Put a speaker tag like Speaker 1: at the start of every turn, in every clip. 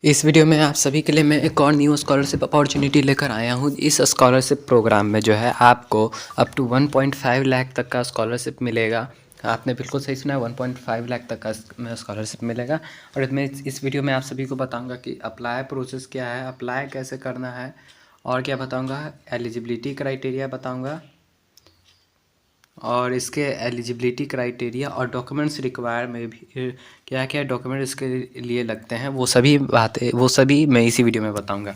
Speaker 1: इस वीडियो में आप सभी के लिए मैं एक और न्यू स्कॉलरशिप अपॉर्चुनिटी लेकर आया हूँ। इस स्कॉलरशिप प्रोग्राम में जो है आपको अप टू 1.5 लाख तक का स्कॉलरशिप मिलेगा। आपने बिल्कुल सही सुना है, 1.5 लाख तक का स्कॉलरशिप मिलेगा। और इसमें इस वीडियो में आप सभी को बताऊंगा कि अप्लाई प्रोसेस क्या है, अप्लाई कैसे करना है, और क्या बताऊँगा, एलिजिबिलिटी क्राइटेरिया बताऊँगा, और इसके एलिजिबिलिटी क्राइटेरिया और डॉक्यूमेंट्स रिक्वायर में भी क्या क्या डॉक्यूमेंट इसके लिए लगते हैं, वो सभी मैं इसी वीडियो में बताऊंगा।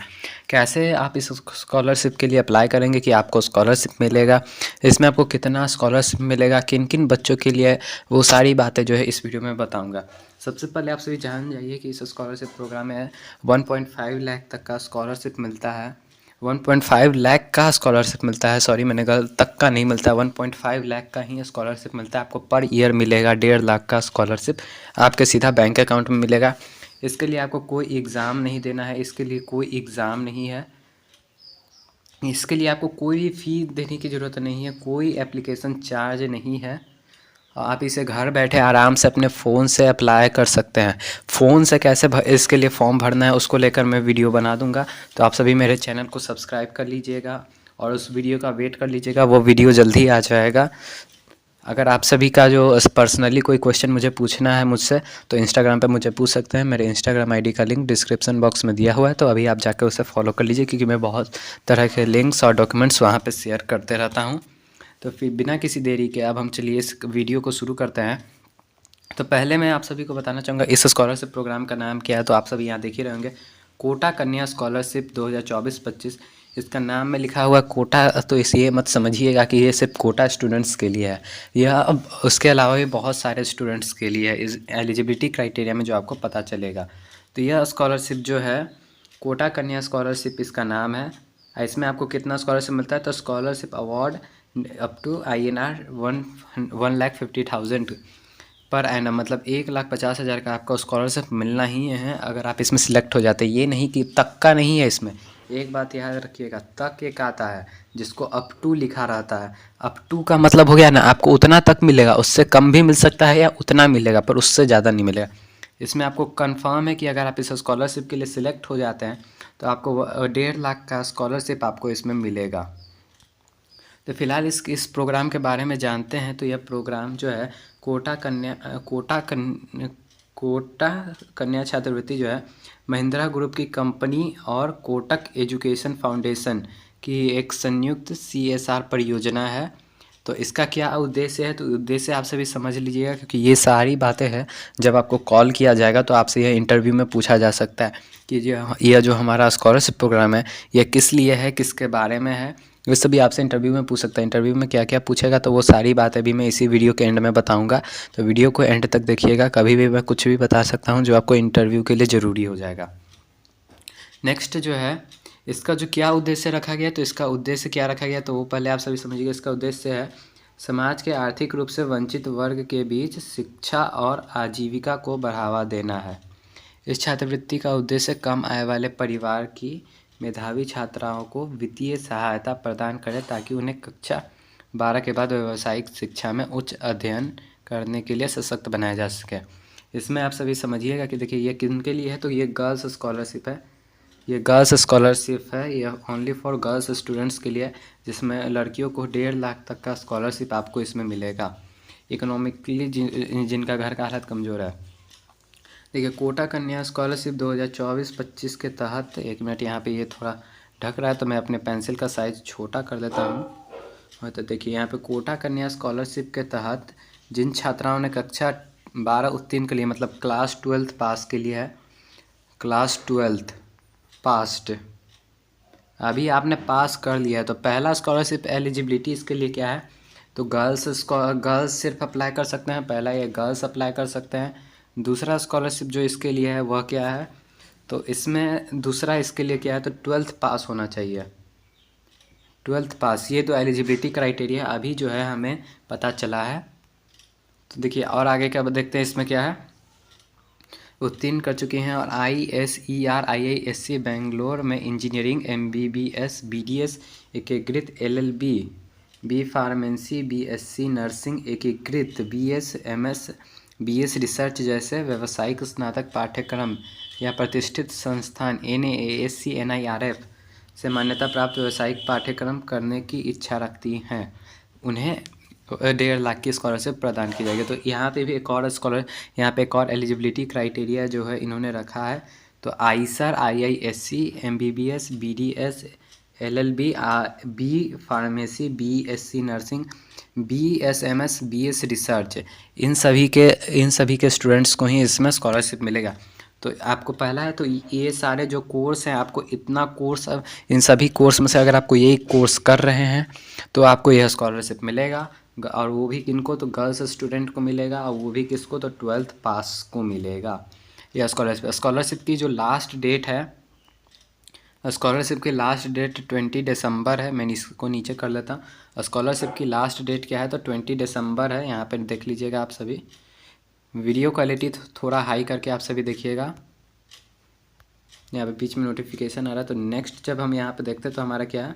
Speaker 1: कैसे आप इस स्कॉलरशिप के लिए अप्लाई करेंगे कि आपको स्कॉलरशिप मिलेगा, इसमें आपको कितना स्कॉलरशिप मिलेगा, किन किन बच्चों के लिए, वो सारी बातें जो है इस वीडियो में बताऊँगा। सबसे पहले आप सभी जान जाइए कि इस स्कॉलरशिप प्रोग्राम में 1.5 लाख तक का स्कॉलरशिप मिलता है। 1.5 लाख का स्कॉलरशिप मिलता है, सॉरी मैंने गलत, तक का नहीं मिलता है, 1.5 लाख का ही स्कॉलरशिप मिलता है आपको। पर ईयर मिलेगा 1.5 लाख का स्कॉलरशिप आपके सीधा बैंक अकाउंट में मिलेगा। इसके लिए आपको कोई एग्ज़ाम नहीं देना है, इसके लिए कोई एग्ज़ाम नहीं है, इसके लिए आपको कोई फ़ी देने की ज़रूरत नहीं है, कोई एप्लीकेशन चार्ज नहीं है। आप इसे घर बैठे आराम से अपने फ़ोन से अप्लाई कर सकते हैं। फ़ोन से कैसे इसके लिए फॉर्म भरना है उसको लेकर मैं वीडियो बना दूंगा, तो आप सभी मेरे चैनल को सब्सक्राइब कर लीजिएगा और उस वीडियो का वेट कर लीजिएगा, वो वीडियो जल्दी आ जाएगा। अगर आप सभी का जो पर्सनली कोई क्वेश्चन मुझे पूछना है मुझसे, तो इंस्टाग्राम पे मुझे पूछ सकते हैं। मेरे इंस्टाग्राम आईडी का लिंक डिस्क्रिप्शन बॉक्स में दिया हुआ है, तो अभी आप जाकर उसे फॉलो कर लीजिए, क्योंकि मैं बहुत तरह के लिंक्स और डॉक्यूमेंट्स वहाँ पे शेयर करते रहता हूँ। तो फिर बिना किसी देरी के अब हम चलिए इस वीडियो को शुरू करते हैं। तो पहले मैं आप सभी को बताना चाहूँगा इस स्कॉलरशिप प्रोग्राम का नाम क्या है। तो आप सभी यहाँ देख ही रहे होंगे, कोटा कन्या स्कॉलरशिप 2024-25। इसका नाम में लिखा हुआ कोटा, तो इस ये मत समझिएगा कि ये सिर्फ कोटा स्टूडेंट्स के लिए है, यह अब उसके अलावा भी बहुत सारे स्टूडेंट्स के लिए है। इस एलिजिबिलिटी क्राइटेरिया में जो आपको पता चलेगा, तो यह स्कॉलरशिप जो है कोटा कन्या स्कॉलरशिप इसका नाम है। इसमें आपको कितना स्कॉलरशिप मिलता है, तो scholarship award up to INR 1,50,000 per annum, मतलब 1,50,000 का आपको स्कॉलरशिप मिलना ही है अगर आप इसमें सिलेक्ट हो जाते हैं। ये नहीं कि तक का नहीं है, इसमें एक बात याद रखिएगा, तक एक आता है जिसको अप टू लिखा रहता है। अप टू का मतलब हो गया ना, आपको उतना तक मिलेगा, उससे कम भी मिल सकता है या उतना मिलेगा, पर उससे ज़्यादा नहीं मिलेगा। इसमें आपको कंफर्म है कि अगर आप इस स्कॉलरशिप के लिए सिलेक्ट हो जाते हैं तो आपको 1.5 लाख का स्कॉलरशिप आपको इसमें मिलेगा। तो फिलहाल इस प्रोग्राम के बारे में जानते हैं। तो यह प्रोग्राम जो है कोटा कन्या छात्रवृत्ति जो है महिंद्रा ग्रुप की कंपनी और कोटक एजुकेशन फाउंडेशन की एक संयुक्त CSR परियोजना है। तो इसका क्या उद्देश्य है, तो उद्देश्य आप सभी समझ लीजिएगा, क्योंकि ये सारी बातें हैं जब आपको कॉल किया जाएगा तो आपसे यह इंटरव्यू में पूछा जा सकता है कि यह जो हमारा स्कॉलरशिप प्रोग्राम है यह किस लिए है, किसके बारे में है, ये सभी आपसे इंटरव्यू में पूछ सकता है। इंटरव्यू में क्या क्या पूछेगा, तो वो सारी बातें भी मैं इसी वीडियो के एंड में बताऊंगा। तो वीडियो को एंड तक देखिएगा, कभी भी मैं कुछ भी बता सकता हूं जो आपको इंटरव्यू के लिए ज़रूरी हो जाएगा। नेक्स्ट जो है इसका जो क्या उद्देश्य रखा गया, तो इसका उद्देश्य क्या रखा गया, तो वो पहले आप सभी समझिएगा। इसका उद्देश्य है समाज के आर्थिक रूप से वंचित वर्ग के बीच शिक्षा और आजीविका को बढ़ावा देना है। इस छात्रवृत्ति का उद्देश्य कम आय वाले परिवार की मेधावी छात्राओं को वित्तीय सहायता प्रदान करें, ताकि उन्हें कक्षा 12 के बाद व्यावसायिक शिक्षा में उच्च अध्ययन करने के लिए सशक्त बनाया जा सके। इसमें आप सभी समझिएगा कि देखिए ये किन के लिए है, तो ये गर्ल्स स्कॉलरशिप है। ये गर्ल्स स्कॉलरशिप है, ये ओनली फॉर गर्ल्स स्टूडेंट्स के लिए, जिसमें लड़कियों को 1.5 लाख तक का स्कॉलरशिप आपको इसमें मिलेगा, इकोनॉमिकली जिनका घर का हालत कमज़ोर है। देखिए कोटा कन्या स्कॉलरशिप 2024-25 के तहत, एक मिनट यहाँ पे ये थोड़ा ढक रहा है तो मैं अपने पेंसिल का साइज़ छोटा कर देता हूँ। तो देखिए यहाँ पे कोटा कन्या स्कॉलरशिप के तहत जिन छात्राओं ने कक्षा 12 उत्तीर्ण के लिए, मतलब क्लास 12 पास के लिए है, क्लास 12 पास्ड, अभी आपने पास कर लिया है, तो पहला स्कॉलरशिप एलिजिबिलिटी इसके लिए क्या है, तो गर्ल्स सिर्फ अप्लाई कर सकते हैं, पहला ये गर्ल्स अप्लाई कर सकते हैं। दूसरा स्कॉलरशिप जो इसके लिए है वह क्या है, तो इसमें दूसरा इसके लिए क्या है, तो 12th पास होना चाहिए, 12th पास। ये तो एलिजिबिलिटी क्राइटेरिया अभी जो है हमें पता चला है। तो देखिए और आगे क्या देखते हैं, इसमें क्या है, उत्तीर्ण कर चुके हैं और ISER IISc बेंगलोर में इंजीनियरिंग, MBBS BDS एकीकृत, LLB B pharmacy, BSc nursing एकीकृत, BS MS BS रिसर्च जैसे व्यावसायिक स्नातक पाठ्यक्रम या प्रतिष्ठित संस्थान NAASC NIRF से मान्यता प्राप्त व्यावसायिक पाठ्यक्रम करने की इच्छा रखती हैं, उन्हें 1.5 लाख की स्कॉलरशिप प्रदान की जाएगी। तो यहाँ पे भी एक और यहाँ पे एक और एलिजिबिलिटी क्राइटेरिया जो है इन्होंने रखा है। तो IISER, IISc, MBBS, BDS, LLB, B pharmacy, BSc nursing, BSMS, BS research, इन सभी के स्टूडेंट्स को ही इसमें स्कॉलरशिप मिलेगा। तो आपको पहला है, तो ये सारे जो कोर्स हैं, आपको इतना कोर्स, इन सभी कोर्स में से अगर आपको ये कोर्स कर रहे हैं तो आपको यह स्कॉलरशिप मिलेगा। और वो भी किनको, तो गर्ल्स स्टूडेंट को मिलेगा, और वो भी किसको, तो 12th पास को मिलेगा यह स्कॉलरशिप की जो लास्ट डेट है, स्कॉलरशिप की लास्ट डेट 20 दिसंबर है। मैंने इसको नीचे कर लेता हूँ। स्कॉलरशिप की लास्ट डेट क्या है, तो 20 दिसंबर है। यहाँ पर देख लीजिएगा आप सभी, वीडियो क्वालिटी थोड़ा हाई करके आप सभी देखिएगा। यहाँ पे बीच में नोटिफिकेशन आ रहा है। तो नेक्स्ट जब हम यहाँ पे देखते हैं तो हमारा क्या है,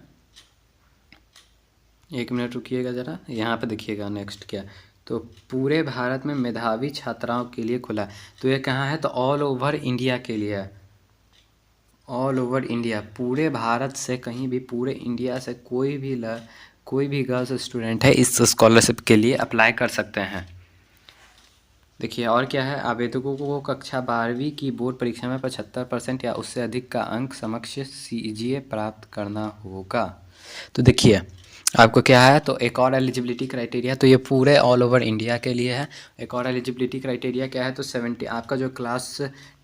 Speaker 1: 1 मिनट रुकिएगा ज़रा, यहाँ पे देखिएगा नेक्स्ट क्या है। तो पूरे भारत में मेधावी छात्राओं के लिए खुला है। तो ये कहाँ है, तो ऑल ओवर इंडिया के लिए है। ऑल ओवर इंडिया, पूरे भारत से कहीं भी, पूरे इंडिया से कोई भी गर्ल्स स्टूडेंट है इस स्कॉलरशिप के लिए अप्लाई कर सकते हैं। देखिए और क्या है, आवेदकों को कक्षा 12वीं की बोर्ड परीक्षा में 75% या उससे अधिक का अंक समकक्ष CGA प्राप्त करना होगा। तो देखिए आपको क्या है, तो एक और एलिजिबिलिटी क्राइटेरिया, तो ये पूरे ऑल ओवर इंडिया के लिए है। एक और एलिजिबिलिटी क्राइटेरिया क्या है, तो 70, आपका जो क्लास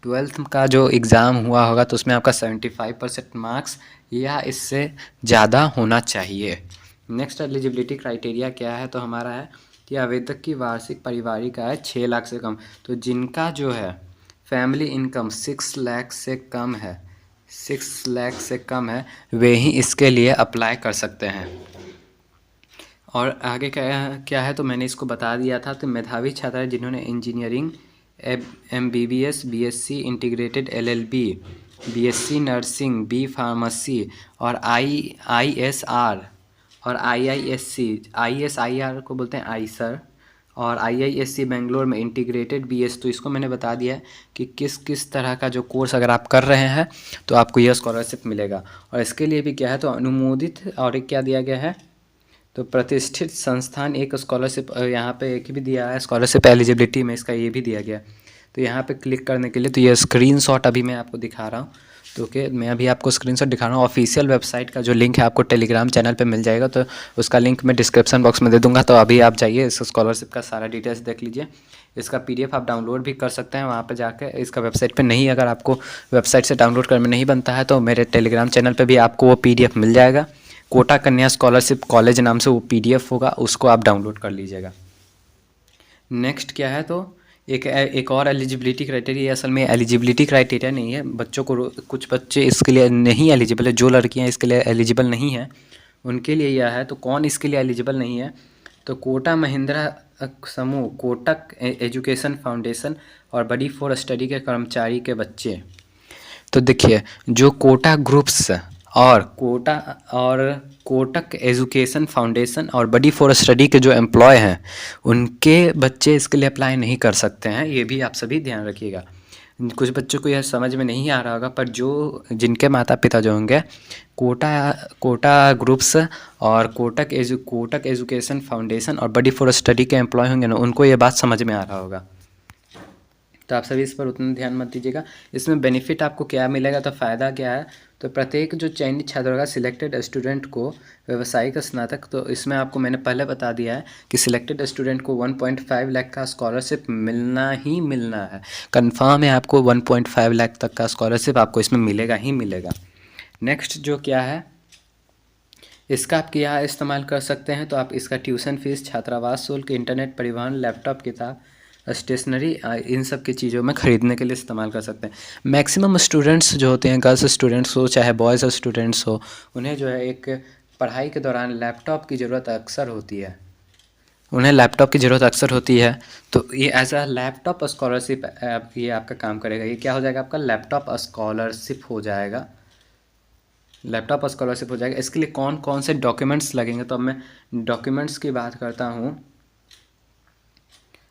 Speaker 1: 12th का जो एग्ज़ाम हुआ होगा तो उसमें आपका 75% मार्क्स या इससे ज़्यादा होना चाहिए। नेक्स्ट एलिजिबिलिटी क्राइटेरिया क्या है, तो हमारा है कि आवेदक की वार्षिक पारिवारिक आय 6 लाख से कम। तो जिनका जो है फैमिली इनकम 6 लाख से कम है, 6 लाख से कम है, वे ही इसके लिए अप्लाई कर सकते हैं। और आगे क्या है, तो मैंने इसको बता दिया था। तो मेधावी छात्र जिन्होंने engineering, MBBS, BSc integrated, LLB, BSc nursing, B pharmacy और ISR और ISIR को बोलते हैं आईसर, और IISc बेंगलोर में इंटीग्रेटेड BS। तो इसको मैंने बता दिया कि किस किस तरह का जो कोर्स अगर आप कर रहे हैं तो आपको यह स्कॉलरशिप मिलेगा। और इसके लिए भी क्या है, तो अनुमोदित, और एक क्या दिया गया है, तो प्रतिष्ठित संस्थान एक स्कॉलरशिप, यहाँ पे एक भी दिया है स्कॉलरशिप एलिजिबिलिटी में, इसका ये भी दिया गया। तो यहाँ पे क्लिक करने के लिए, तो ये स्क्रीनशॉट अभी मैं आपको दिखा रहा हूँ। तो ओके, मैं अभी आपको स्क्रीनशॉट दिखा रहा हूँ। ऑफिशियल वेबसाइट का जो लिंक है आपको टेलीग्राम चैनल पे मिल जाएगा, तो उसका लिंक मैं डिस्क्रिप्शन बॉक्स में दे दूँगा। तो अभी आप जाइए, इस स्कॉलरशिप का सारा डिटेल्स देख लीजिए। इसका PDF आप डाउनलोड भी कर सकते हैं वहाँ पर जाकर, इसका वेबसाइट पर नहीं, अगर आपको वेबसाइट से डाउनलोड करने में नहीं बनता है तो मेरे टेलीग्राम चैनल पर भी आपको वो PDF मिल जाएगा। कोटा कन्या स्कॉलरशिप कॉलेज नाम से वो PDF होगा, उसको आप डाउनलोड कर लीजिएगा। नेक्स्ट क्या है, तो एक और एलिजिबिलिटी क्राइटेरिया, असल में एलिजिबिलिटी क्राइटेरिया नहीं है, बच्चों को, कुछ बच्चे इसके लिए नहीं एलिजिबल है, जो लड़कियां इसके लिए एलिजिबल नहीं हैं उनके लिए यह है। तो कौन इसके लिए एलिजिबल नहीं है, तो कोटा महिंद्रा समूह, कोटक एजुकेशन फाउंडेशन और बड़ी फॉर स्टडी के कर्मचारी के बच्चे। तो देखिए जो कोटा ग्रुप्स और कोटक एजुकेशन फाउंडेशन और बड़ी फॉर स्टडी के जो एम्प्लॉय हैं उनके बच्चे इसके लिए अप्लाई नहीं कर सकते हैं, ये भी आप सभी ध्यान रखिएगा। कुछ बच्चों को यह समझ में नहीं आ रहा होगा, पर जिनके माता पिता जो होंगे कोटा ग्रुप्स और कोटक एजुकेशन फाउंडेशन और बड़ी फॉर स्टडी के एम्प्लॉय होंगे ना, उनको ये बात समझ में आ रहा होगा। तो आप सभी इस पर उतना ध्यान मत दीजिएगा। इसमें बेनिफिट आपको क्या मिलेगा, तो फ़ायदा क्या है, तो प्रत्येक जो चयनित छात्र होगा, सिलेक्टेड स्टूडेंट को व्यावसायिक स्नातक, तो इसमें आपको मैंने पहले बता दिया है कि सिलेक्टेड स्टूडेंट को 1.5 लाख का स्कॉलरशिप मिलना ही मिलना है। कंफर्म है, आपको 1.5 लाख तक का स्कॉलरशिप आपको इसमें मिलेगा ही मिलेगा। नेक्स्ट जो क्या है, इसका आप क्या इस्तेमाल कर सकते हैं, तो आप इसका ट्यूशन फीस, छात्रावास शुल्क, इंटरनेट, परिवहन, लैपटॉप, किताब, स्टेशनरी, इन सब की चीज़ों में ख़रीदने के लिए इस्तेमाल कर सकते हैं। मैक्सिमम स्टूडेंट्स जो होते हैं, गर्ल्स स्टूडेंट्स हो चाहे बॉयज़ स्टूडेंट्स हो, उन्हें जो है एक पढ़ाई के दौरान लैपटॉप की ज़रूरत अक्सर होती है, तो ये एज अ लैपटॉप स्कॉलरशिप ये आपका काम करेगा। ये क्या हो जाएगा, आपका लैपटॉप स्कॉलरशिप हो जाएगा, इसके लिए कौन कौन से डॉक्यूमेंट्स लगेंगे, तो अब मैं डॉक्यूमेंट्स की बात करता हूँ।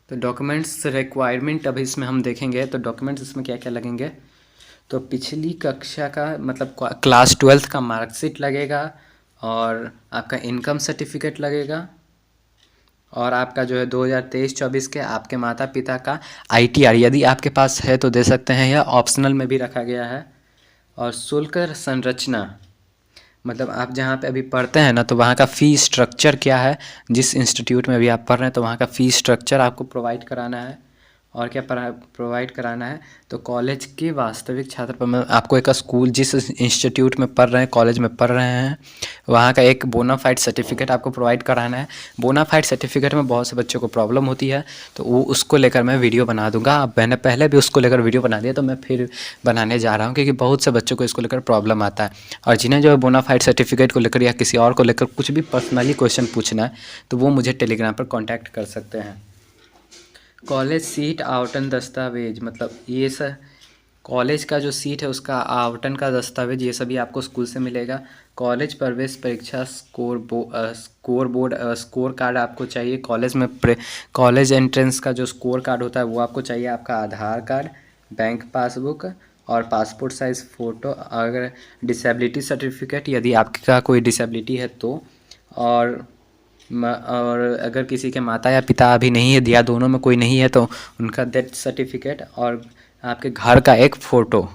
Speaker 1: तो डॉक्यूमेंट्स रिक्वायरमेंट अभी इसमें हम देखेंगे, तो डॉक्यूमेंट्स इसमें क्या क्या लगेंगे। तो पिछली कक्षा का मतलब क्लास 12th का मार्कशीट लगेगा, और आपका इनकम सर्टिफिकेट लगेगा, और आपका जो है 2023-24 के आपके माता पिता का ITR यदि आपके पास है तो दे सकते हैं, या ऑप्शनल में भी रखा गया है। और शुल्क संरचना, मतलब आप जहाँ पे अभी पढ़ते हैं ना, तो वहाँ का फ़ी स्ट्रक्चर क्या है, जिस इंस्टीट्यूट में अभी आप पढ़ रहे हैं तो वहाँ का फ़ी स्ट्रक्चर आपको प्रोवाइड कराना है। और क्या प्रोवाइड कराना है, तो कॉलेज के वास्तविक छात्र पर आपको एक स्कूल जिस इंस्टीट्यूट में पढ़ रहे हैं, कॉलेज में पढ़ रहे हैं, वहाँ का एक बोनाफाइड सर्टिफिकेट आपको प्रोवाइड कराना है। बोनाफाइड सर्टिफिकेट में बहुत से बच्चों को प्रॉब्लम होती है, तो वो उसको लेकर मैं वीडियो बना दूंगा। अब मैंने पहले भी उसको लेकर वीडियो बना दिया, तो मैं फिर बनाने जा रहा हूँ, क्योंकि बहुत से बच्चों को इसको लेकर प्रॉब्लम आता है। और जिन्हें जो है बोनाफाइड सर्टिफिकेट को लेकर या किसी और को लेकर कुछ भी पर्सनली क्वेश्चन पूछना है, तो वो मुझे टेलीग्राम पर कॉन्टैक्ट कर सकते हैं। कॉलेज सीट आवंटन दस्तावेज, मतलब ये सब कॉलेज का जो सीट है उसका आवंटन का दस्तावेज, ये सभी आपको स्कूल से मिलेगा। कॉलेज प्रवेश परीक्षा स्कोर कार्ड आपको चाहिए। कॉलेज में कॉलेज एंट्रेंस का जो स्कोर कार्ड होता है वो आपको चाहिए। आपका आधार कार्ड, बैंक पासबुक और पासपोर्ट साइज़ फ़ोटो, अगर डिसेबिलिटी सर्टिफिकेट यदि आपका कोई डिसेबिलिटी है तो, और अगर किसी के माता या पिता अभी नहीं है या दोनों में कोई नहीं है तो उनका डेथ सर्टिफिकेट, और आपके घर का एक फ़ोटो,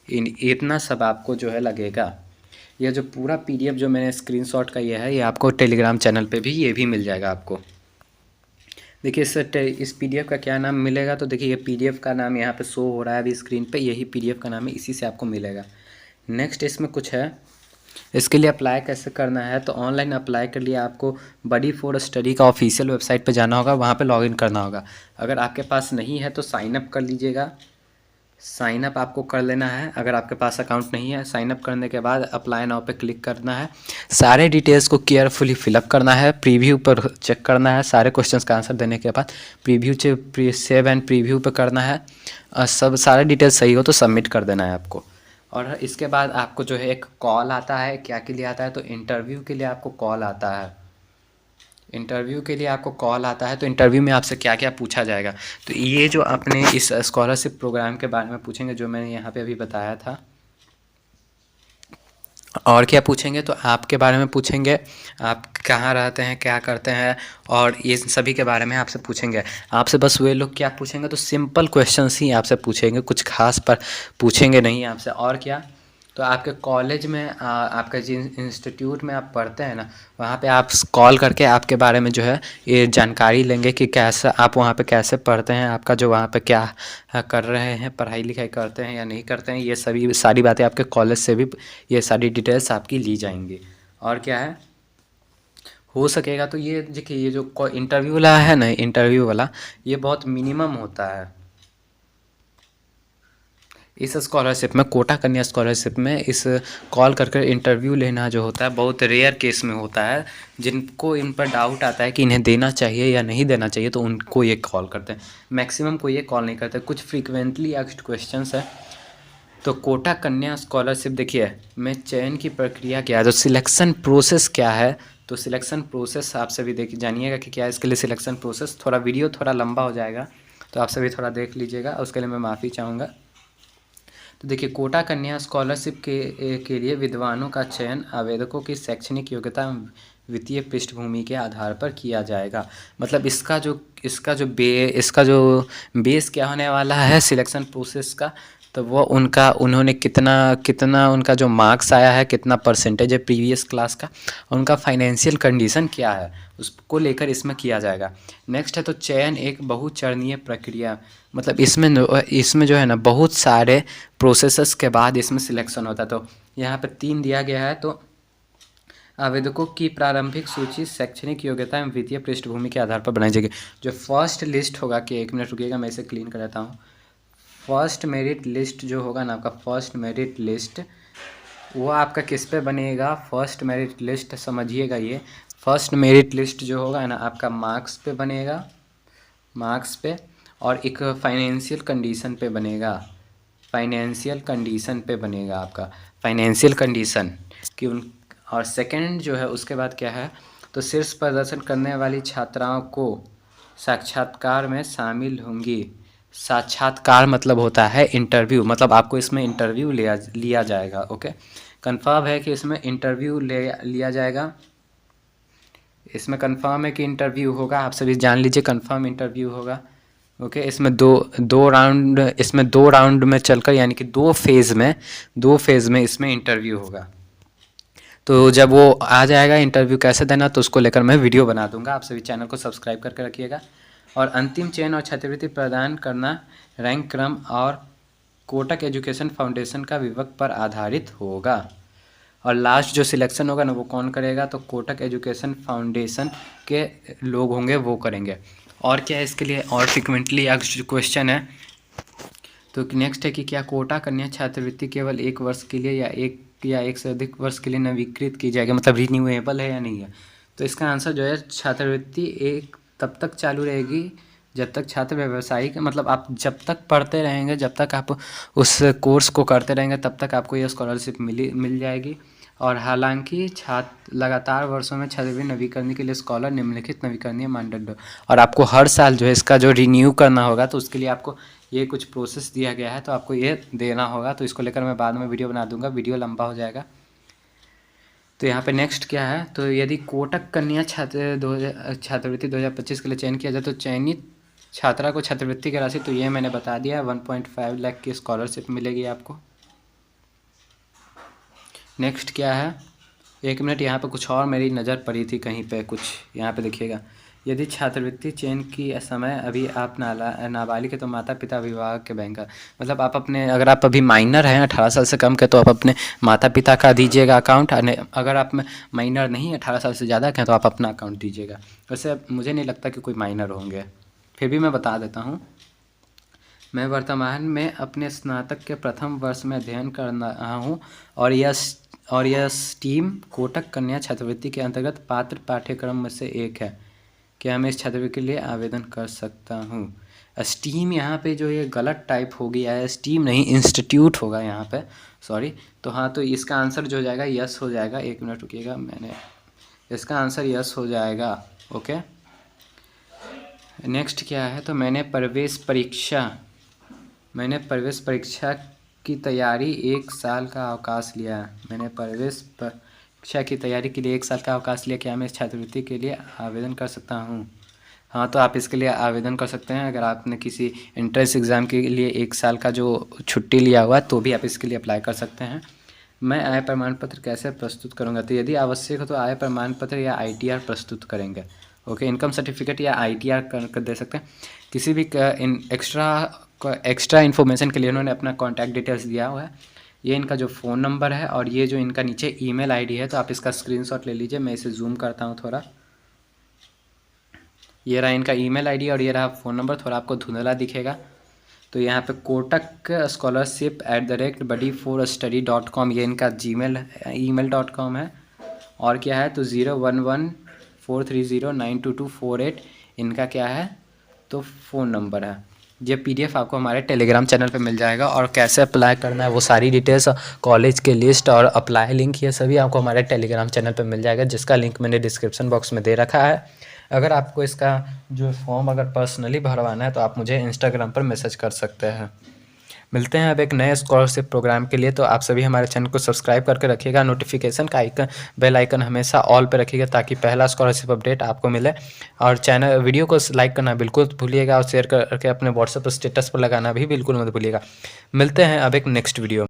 Speaker 1: इतना सब आपको जो है लगेगा। यह जो पूरा PDF जो मैंने स्क्रीनशॉट का ये है, ये आपको टेलीग्राम चैनल पे भी ये भी मिल जाएगा आपको। देखिए इस PDF का क्या नाम मिलेगा, तो देखिए ये PDF का नाम यहाँ पे शो हो रहा है अभी स्क्रीन पे, यही PDF का नाम है, इसी से आपको मिलेगा। नेक्स्ट इसमें कुछ है, इसके लिए अप्लाई कैसे करना है, तो ऑनलाइन अप्लाई के लिए आपको बडी फॉर स्टडी का ऑफिशियल वेबसाइट पे जाना होगा, वहाँ पे लॉगिन करना होगा। अगर आपके पास नहीं है तो साइन अप कर लीजिएगा। साइन अप आपको कर लेना है। अगर आपके पास अकाउंट नहीं है, साइन अप करने के बाद अप्लाई नाउ पे क्लिक करना है। सारे डिटेल्स को केयरफुली फिलअप करना है, प्रीव्यू पर चेक करना है, सारे क्वेश्चंस का आंसर देने के बाद प्रीव्यू सेव एंड प्रीव्यू पे करना है। सब सारे डिटेल्स सही हो तो सबमिट कर देना है आपको। और इसके बाद आपको जो है एक कॉल आता है, क्या के लिए आता है, तो इंटरव्यू के लिए आपको कॉल आता है। इंटरव्यू के लिए आपको कॉल आता है, तो इंटरव्यू में आपसे क्या क्या पूछा जाएगा, तो ये जो अपने इस स्कॉलरशिप प्रोग्राम के बारे में पूछेंगे, जो मैंने यहाँ पे अभी बताया था। और क्या पूछेंगे, तो आपके बारे में पूछेंगे, आप कहाँ रहते हैं, क्या करते हैं, और ये सभी के बारे में आपसे पूछेंगे। आपसे बस वे लोग क्या पूछेंगे, तो सिंपल क्वेश्चंस ही आपसे पूछेंगे, कुछ खास पर पूछेंगे नहीं आपसे। और क्या, तो आपके कॉलेज में आपका जिन इंस्टीट्यूट में आप पढ़ते हैं ना, वहाँ पे आप कॉल करके आपके बारे में जो है ये जानकारी लेंगे कि कैसे आप वहाँ पे कैसे पढ़ते हैं, आपका जो वहाँ पे क्या कर रहे हैं, पढ़ाई लिखाई करते हैं या नहीं करते हैं, ये सभी सारी बातें आपके कॉलेज से भी ये सारी डिटेल्स आपकी ली जाएंगी। और क्या है, हो सकेगा तो ये देखिए, ये जो इंटरव्यू वाला है ना, इंटरव्यू वाला ये बहुत मिनिमम होता है। इस स्कॉलरशिप में, कोटा कन्या स्कॉलरशिप में, इस कॉल करके इंटरव्यू लेना जो होता है बहुत रेयर केस में होता है। जिनको इन पर डाउट आता है कि इन्हें देना चाहिए या नहीं देना चाहिए, तो उनको ये कॉल करते हैं। मैक्सिमम को ये कॉल नहीं करते, कुछ फ्रीक्वेंटली आस्क्ड क्वेश्चंस है। तो कोटा कन्या स्कॉलरशिप देखिए, मैं चयन की प्रक्रिया क्या है, तो सिलेक्शन प्रोसेस क्या है, तो सिलेक्शन प्रोसेस आप सभी देखिए जानिएगा कि क्या है इसके लिए सिलेक्शन प्रोसेस। थोड़ा वीडियो थोड़ा लंबा हो जाएगा, तो आप सभी थोड़ा देख लीजिएगा, उसके लिए मैं माफ़ी चाहूँगा। तो देखिए, कोटा कन्या स्कॉलरशिप के लिए विद्वानों का चयन आवेदकों की शैक्षणिक योग्यता वित्तीय पृष्ठभूमि के आधार पर किया जाएगा। मतलब इसका जो बेस क्या होने वाला है सिलेक्शन प्रोसेस का, तो वो उन्होंने कितना कितना उनका जो मार्क्स आया है, कितना परसेंटेज है प्रीवियस क्लास का, और उनका फाइनेंशियल कंडीशन क्या है, उसको लेकर इसमें किया जाएगा। नेक्स्ट है, तो चयन एक बहुचरणीय प्रक्रिया, मतलब इसमें जो है ना बहुत सारे प्रोसेसेस के बाद इसमें सिलेक्शन होता है। तो यहाँ पर 3 दिया गया है, तो आवेदकों की प्रारंभिक सूची शैक्षणिक योग्यता एवं वित्तीय पृष्ठभूमि के आधार पर बनाई जाएगी। जो फर्स्ट लिस्ट होगा, कि 1 मिनट रुकिएगा मैं इसे क्लीन कर देता हूँ। फर्स्ट मेरिट लिस्ट जो होगा ना आपका, फर्स्ट मेरिट लिस्ट वो आपका किस पे बनेगा, फर्स्ट मेरिट लिस्ट समझिएगा, ये फर्स्ट मेरिट लिस्ट जो होगा ना आपका मार्क्स पे बनेगा, मार्क्स पे, और एक फाइनेंशियल कंडीशन पे बनेगा, फाइनेंशियल कंडीशन पे बनेगा आपका फाइनेंशियल कंडीशन कि उन। और सेकंड जो है उसके बाद क्या है, तो शीर्ष प्रदर्शन करने वाली छात्राओं को साक्षात्कार में शामिल होंगी, साक्षात्कार मतलब होता है इंटरव्यू, मतलब आपको इसमें इंटरव्यू लिया जाएगा। ओके, कंफर्म है कि इसमें इंटरव्यू लिया जाएगा। इसमें कंफर्म है कि इंटरव्यू होगा, आप सभी जान लीजिए कंफर्म इंटरव्यू होगा। ओके, इसमें दो राउंड में चलकर, यानी कि दो फेज़ में इसमें इंटरव्यू होगा। तो जब वो आ जाएगा इंटरव्यू कैसे देना, तो उसको लेकर मैं वीडियो बना दूंगा। आप सभी चैनल को सब्सक्राइब करके रखिएगा। और अंतिम चयन और छात्रवृत्ति प्रदान करना रैंक क्रम और कोटक एजुकेशन फाउंडेशन का विभाग पर आधारित होगा। और लास्ट जो सिलेक्शन होगा ना, वो कौन करेगा, तो कोटक एजुकेशन फाउंडेशन के लोग होंगे, वो करेंगे। और क्या है इसके लिए और फ्रिक्वेंटली क्वेश्चन है, तो नेक्स्ट है कि क्या कोटा कन्या छात्रवृत्ति केवल 1 वर्ष के लिए या एक से अधिक वर्ष के लिए नवीकृत की जाएगी, मतलब रिन्यूएबल है या नहीं है। तो इसका आंसर जो है, छात्रवृत्ति एक तब तक चालू रहेगी जब तक छात्र व्यावसायिक, मतलब आप जब तक पढ़ते रहेंगे, जब तक आप उस कोर्स को करते रहेंगे, तब तक आपको यह स्कॉलरशिप मिल जाएगी। और हालांकि छात्र लगातार वर्षों में छात्रवृत्ति नवीकरण के लिए स्कॉलर निम्नलिखित नवीकरणीय मानदंड, और आपको हर साल जो है इसका जो रिन्यू करना होगा, तो उसके लिए आपको ये कुछ प्रोसेस दिया गया है, तो आपको ये देना होगा। तो इसको लेकर मैं बाद में वीडियो बना दूंगा, वीडियो लंबा हो जाएगा। तो यहाँ पे नेक्स्ट क्या है, तो यदि कोटक कन्या छात्रवृत्ति 2025 के लिए चयन किया जाए, तो चयनित छात्रा को छात्रवृत्ति की राशि, तो ये मैंने बता दिया है, 1.5 लाख की स्कॉलरशिप मिलेगी आपको। नेक्स्ट क्या है, एक मिनट, यहाँ पे कुछ और मेरी नज़र पड़ी थी कहीं पे, कुछ यहाँ पे देखिएगा। यदि छात्रवृत्ति चयन की समय अभी आप नाबालिग है, तो माता पिता अभिभावक के बैंक का, मतलब आप अपने, अगर आप अभी माइनर हैं 18 साल से कम के, तो आप अपने माता पिता का दीजिएगा अकाउंट। अगर आप माइनर नहीं 18 साल से ज़्यादा के हैं, तो आप अपना अकाउंट दीजिएगा। वैसे मुझे नहीं लगता कि कोई माइनर होंगे, फिर भी मैं बता देता हूँ। मैं वर्तमान में अपने स्नातक के प्रथम वर्ष में अध्ययन कर रहा हूँ, और यह स्टीम कोटक कन्या छात्रवृत्ति के अंतर्गत पात्र पाठ्यक्रम में से एक है। क्या मैं इस छात्रवृत्ति के लिए आवेदन कर सकता हूँ? स्टीम यहाँ पे जो ये गलत टाइप हो गया है, स्टीम नहीं इंस्टीट्यूट होगा यहाँ पे, सॉरी। तो हाँ, तो इसका आंसर जो हो जाएगा यस हो जाएगा। एक मिनट रुकिएगा, इसका आंसर यस हो जाएगा। ओके, नेक्स्ट क्या है, तो मैंने प्रवेश परीक्षा की तैयारी 1 साल का अवकाश लिया। मैंने प्रवेश परीक्षा की तैयारी के लिए 1 साल का अवकाश लिया। क्या मैं इस छात्रवृत्ति के लिए आवेदन कर सकता हूँ? हाँ, तो आप इसके लिए आवेदन कर सकते हैं। अगर आपने किसी एंट्रेंस एग्ज़ाम के लिए 1 साल का जो छुट्टी लिया हुआ है, तो भी आप इसके लिए अप्लाई कर सकते हैं। मैं आय प्रमाण पत्र कैसे प्रस्तुत करूँगा? तो यदि आवश्यक हो तो आय प्रमाण पत्र या ITR प्रस्तुत करेंगे। ओके, इनकम सर्टिफिकेट या ITR कर दे सकते हैं। किसी भी एक्स्ट्रा इन्फॉर्मेशन के लिए उन्होंने अपना कॉन्टैक्ट डिटेल्स दिया हुआ है। ये इनका जो फ़ोन नंबर है, और ये जो इनका नीचे ईमेल ID है, तो आप इसका स्क्रीनशॉट ले लीजिए। मैं इसे जूम करता हूँ थोड़ा। ये रहा इनका ईमेल ID और ये रहा फ़ोन नंबर, थोड़ा आपको धुंधला दिखेगा। तो यहाँ पे कोटक स्कॉलरशिप @buddy4study.com ये इनका email.com है। और क्या है, तो 011430922248 इनका क्या है, तो फ़ोन नंबर है। ये PDF आपको हमारे टेलीग्राम चैनल पे मिल जाएगा, और कैसे अप्लाई करना है वो सारी डिटेल्स, कॉलेज के लिस्ट और अप्लाई लिंक, ये सभी आपको हमारे टेलीग्राम चैनल पे मिल जाएगा, जिसका लिंक मैंने डिस्क्रिप्शन बॉक्स में दे रखा है। अगर आपको इसका जो फॉर्म अगर पर्सनली भरवाना है, तो आप मुझे इंस्टाग्राम पर मैसेज कर सकते हैं। मिलते हैं अब एक नए स्कॉलरशिप प्रोग्राम के लिए। तो आप सभी हमारे चैनल को सब्सक्राइब करके रखिएगा, नोटिफिकेशन का आइकन, बेल आइकन हमेशा ऑल पे रखिएगा, ताकि पहला स्कॉलरशिप अपडेट आपको मिले। और वीडियो को लाइक करना बिल्कुल भूलिएगा, और शेयर करके अपने व्हाट्सएप स्टेटस पर लगाना भी बिल्कुल मत भूलिएगा। मिलते हैं अब एक नेक्स्ट वीडियो।